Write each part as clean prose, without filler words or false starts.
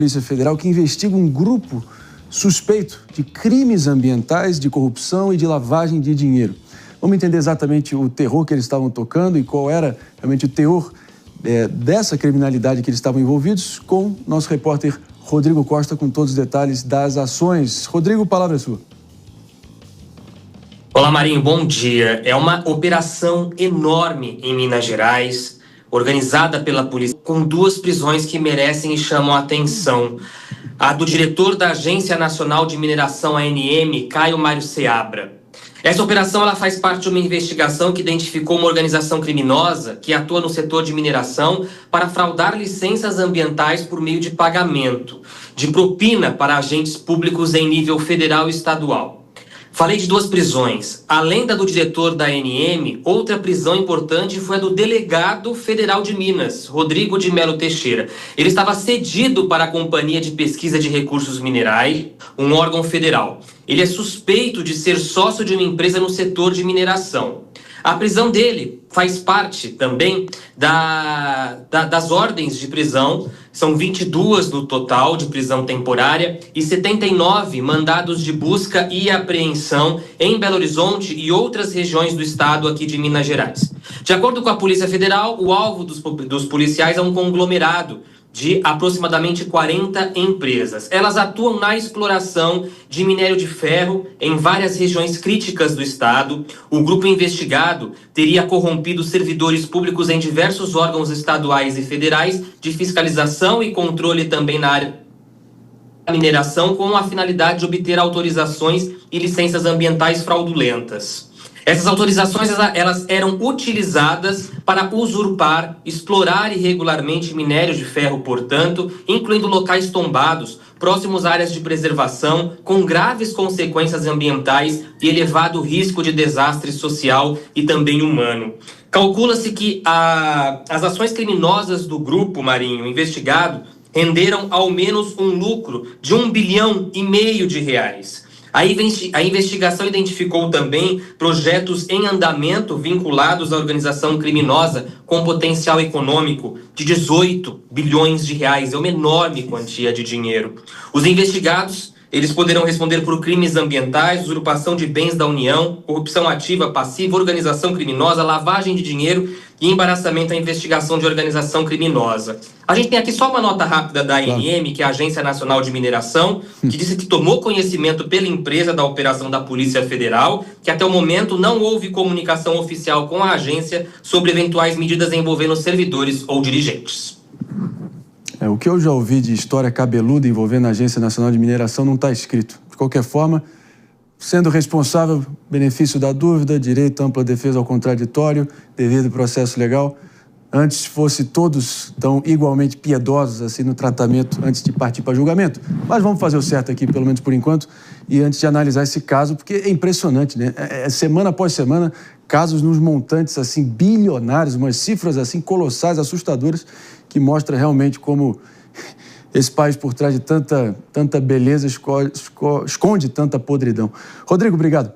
Polícia Federal que investiga um grupo suspeito de crimes ambientais, de corrupção e de lavagem de dinheiro. Vamos entender exatamente o terror que eles estavam tocando e qual era realmente o teor dessa criminalidade que eles estavam envolvidos com nosso repórter Rodrigo Costa com todos os detalhes das ações. Rodrigo, a palavra é sua. Olá, Marinho, bom dia. É uma operação enorme em Minas Gerais, organizada pela polícia, com duas prisões que merecem e chamam a atenção. A do diretor da Agência Nacional de Mineração, ANM, Caio Mário Seabra. Essa operação ela faz parte de uma investigação que identificou uma organização criminosa que atua no setor de mineração para fraudar licenças ambientais por meio de pagamento de propina para agentes públicos em nível federal e estadual. Falei de duas prisões. Além da do diretor da ANM, outra prisão importante foi a do delegado federal de Minas, Rodrigo de Melo Teixeira. Ele estava cedido para a Companhia de Pesquisa de Recursos Minerais, um órgão federal. Ele é suspeito de ser sócio de uma empresa no setor de mineração. A prisão dele faz parte também das ordens de prisão. São 22 no total de prisão temporária e 79 mandados de busca e apreensão em Belo Horizonte e outras regiões do estado aqui de Minas Gerais. De acordo com a Polícia Federal, o alvo dos policiais é um conglomerado de aproximadamente 40 empresas. Elas atuam na exploração de minério de ferro em várias regiões críticas do estado. O grupo investigado teria corrompido servidores públicos em diversos órgãos estaduais e federais de fiscalização e controle também na área da mineração, com a finalidade de obter autorizações e licenças ambientais fraudulentas. Essas autorizações elas eram utilizadas para usurpar, explorar irregularmente minério de ferro, portanto, incluindo locais tombados, próximos a áreas de preservação, com graves consequências ambientais e elevado risco de desastre social e também humano. Calcula-se que as ações criminosas do grupo, Marinho, investigado, renderam ao menos um lucro de R$1,5 bilhão. A investigação identificou também projetos em andamento vinculados à organização criminosa com potencial econômico de R$18 bilhões. É uma enorme quantia de dinheiro. Os investigados, eles poderão responder por crimes ambientais, usurpação de bens da União, corrupção ativa, passiva, organização criminosa, lavagem de dinheiro e embaraçamento à investigação de organização criminosa. A gente tem aqui só uma nota rápida da ANM, que é a Agência Nacional de Mineração, que disse que tomou conhecimento pela empresa da operação da Polícia Federal, que até o momento não houve comunicação oficial com a agência sobre eventuais medidas envolvendo servidores ou dirigentes. O que eu já ouvi de história cabeluda envolvendo a Agência Nacional de Mineração não está escrito. De qualquer forma, sendo responsável, benefício da dúvida, direito à ampla defesa ao contraditório, devido processo legal, antes fosse todos tão igualmente piedosos assim no tratamento antes de partir para julgamento. Mas vamos fazer o certo aqui, pelo menos por enquanto, e antes de analisar esse caso, porque é impressionante, né? Semana após semana, casos nos montantes assim bilionários, umas cifras assim colossais, assustadoras, que mostra realmente como esse país, por trás de tanta beleza, esconde tanta podridão. Rodrigo, obrigado.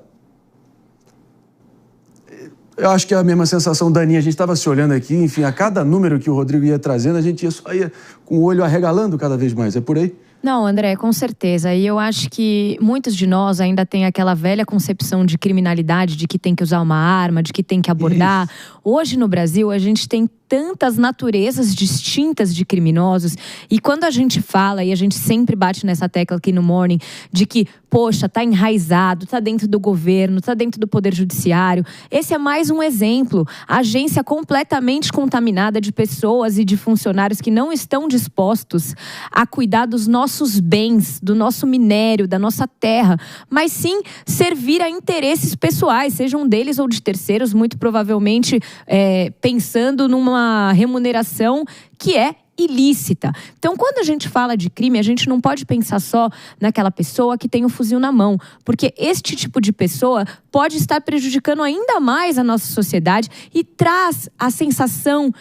Eu acho que é a mesma sensação da Aninha. A gente estava se olhando aqui, enfim, a cada número que o Rodrigo ia trazendo, a gente ia com o olho arregalando cada vez mais. É por aí? Não, André, com certeza. E eu acho que muitos de nós ainda têm aquela velha concepção de criminalidade, de que tem que usar uma arma, de que tem que abordar. Isso. Hoje no Brasil, a gente tem tantas naturezas distintas de criminosos, e quando a gente fala, e a gente sempre bate nessa tecla aqui no Morning, de que, poxa, tá enraizado, tá dentro do governo, tá dentro do poder judiciário, esse é mais um exemplo. A agência completamente contaminada de pessoas e de funcionários que não estão dispostos a cuidar dos nossos bens, do nosso minério, da nossa terra, mas sim servir a interesses pessoais, sejam deles ou de terceiros, muito provavelmente pensando numa remuneração que é ilícita. Então, quando a gente fala de crime, a gente não pode pensar só naquela pessoa que tem o fuzil na mão, porque este tipo de pessoa pode estar prejudicando ainda mais a nossa sociedade e traz a sensação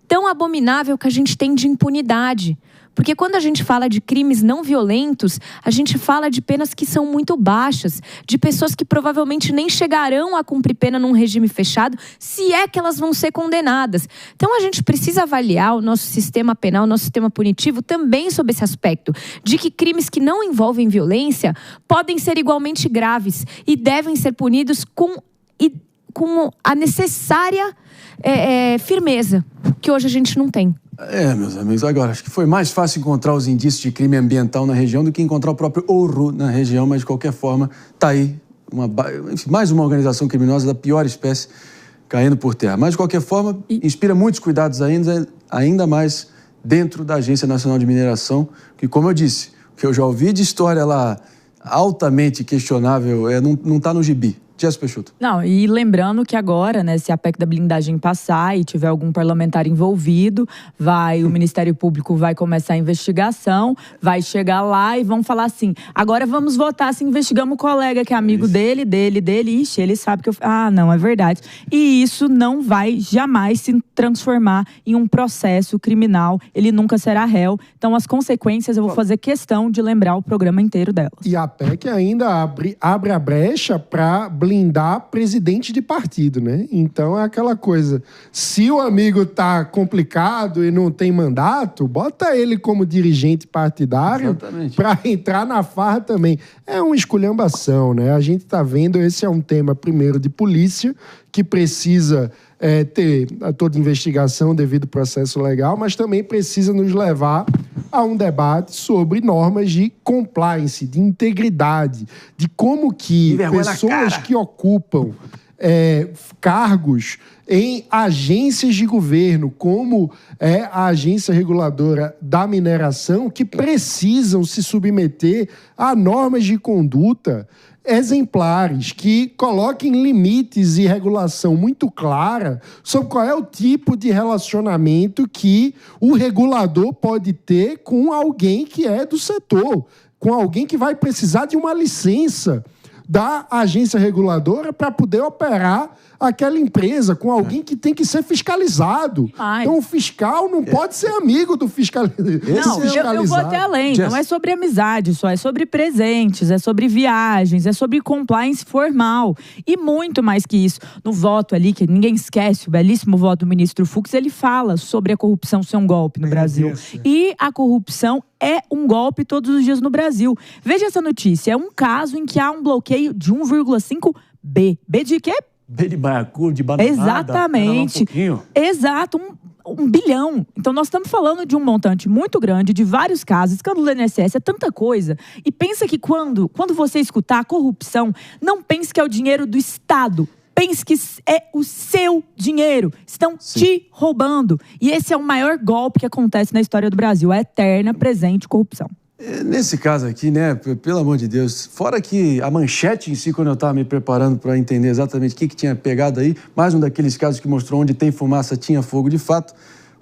tão abominável que a gente tem de impunidade. Porque quando a gente fala de crimes não violentos, a gente fala de penas que são muito baixas, de pessoas que provavelmente nem chegarão a cumprir pena num regime fechado, se é que elas vão ser condenadas. Então a gente precisa avaliar o nosso sistema penal, o nosso sistema punitivo também sob esse aspecto, de que crimes que não envolvem violência podem ser igualmente graves e devem ser punidos com a necessária firmeza, que hoje a gente não tem. Meus amigos, agora, acho que foi mais fácil encontrar os indícios de crime ambiental na região do que encontrar o próprio ouro na região, mas de qualquer forma, tá aí mais uma organização criminosa da pior espécie caindo por terra. Mas, de qualquer forma, inspira muitos cuidados ainda mais dentro da Agência Nacional de Mineração, que, como eu disse, o que eu já ouvi de história lá altamente questionável não está no gibi. Jéssica Peixoto. Não, e lembrando que agora, né, se a PEC da blindagem passar e tiver algum parlamentar envolvido, o Ministério Público vai começar a investigação, vai chegar lá e vão falar assim, agora vamos votar se investigamos o colega que é amigo dele, ixi, ele sabe que eu... Ah, não, é verdade. E isso não vai jamais se transformar em um processo criminal, ele nunca será réu. Então, as consequências, eu vou fazer questão de lembrar o programa inteiro delas. E a PEC ainda abre a brecha para blindar presidente de partido, né? Então é aquela coisa, se o amigo tá complicado e não tem mandato, bota ele como dirigente partidário para entrar na farra também. É uma esculhambação, né? A gente tá vendo, esse é um tema primeiro de polícia, que precisa ter toda investigação devido ao processo legal, mas também precisa nos levar a um debate sobre normas de compliance, de integridade, de como que pessoas que ocupam cargos em agências de governo, como a Agência Reguladora da Mineração, que precisam se submeter a normas de conduta exemplares, que coloquem limites e regulação muito clara sobre qual é o tipo de relacionamento que o regulador pode ter com alguém que é do setor, com alguém que vai precisar de uma licença da agência reguladora para poder operar aquela empresa, com alguém que tem que ser fiscalizado. Então o fiscal não pode ser amigo do fiscalizado. Não, eu vou até além. Não é sobre amizade só, é sobre presentes, é sobre viagens, é sobre compliance formal. E muito mais que isso. No voto ali, que ninguém esquece, o belíssimo voto do ministro Fux, ele fala sobre a corrupção ser um golpe no Brasil. E a corrupção é um golpe todos os dias no Brasil. Veja essa notícia. É um caso em que há um bloqueio de 1,5 B. B de quê? B de baiacu, de bananada. Exatamente. Exato, um bilhão. Então nós estamos falando de um montante muito grande, de vários casos, escândalo do INSS, é tanta coisa. E pensa que quando você escutar corrupção, não pense que é o dinheiro do Estado. Pense que é o seu dinheiro. Estão te roubando. E esse é o maior golpe que acontece na história do Brasil. A eterna presente corrupção. Nesse caso aqui, né, pelo amor de Deus, fora que a manchete em si, quando eu estava me preparando para entender exatamente o que tinha pegado aí, mais um daqueles casos que mostrou onde tem fumaça, tinha fogo de fato,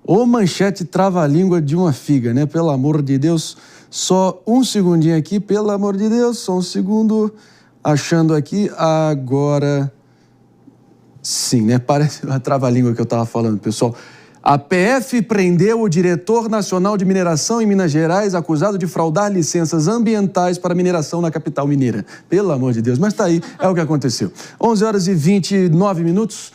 ou manchete trava-língua de uma figa, né, pelo amor de Deus. Só um segundinho aqui, pelo amor de Deus, só um segundo, achando aqui, agora... Sim, né, parece uma trava-língua que eu estava falando, pessoal. A PF prendeu o diretor nacional de mineração em Minas Gerais, acusado de fraudar licenças ambientais para mineração na capital mineira. Pelo amor de Deus, mas tá aí, é o que aconteceu. 11h29.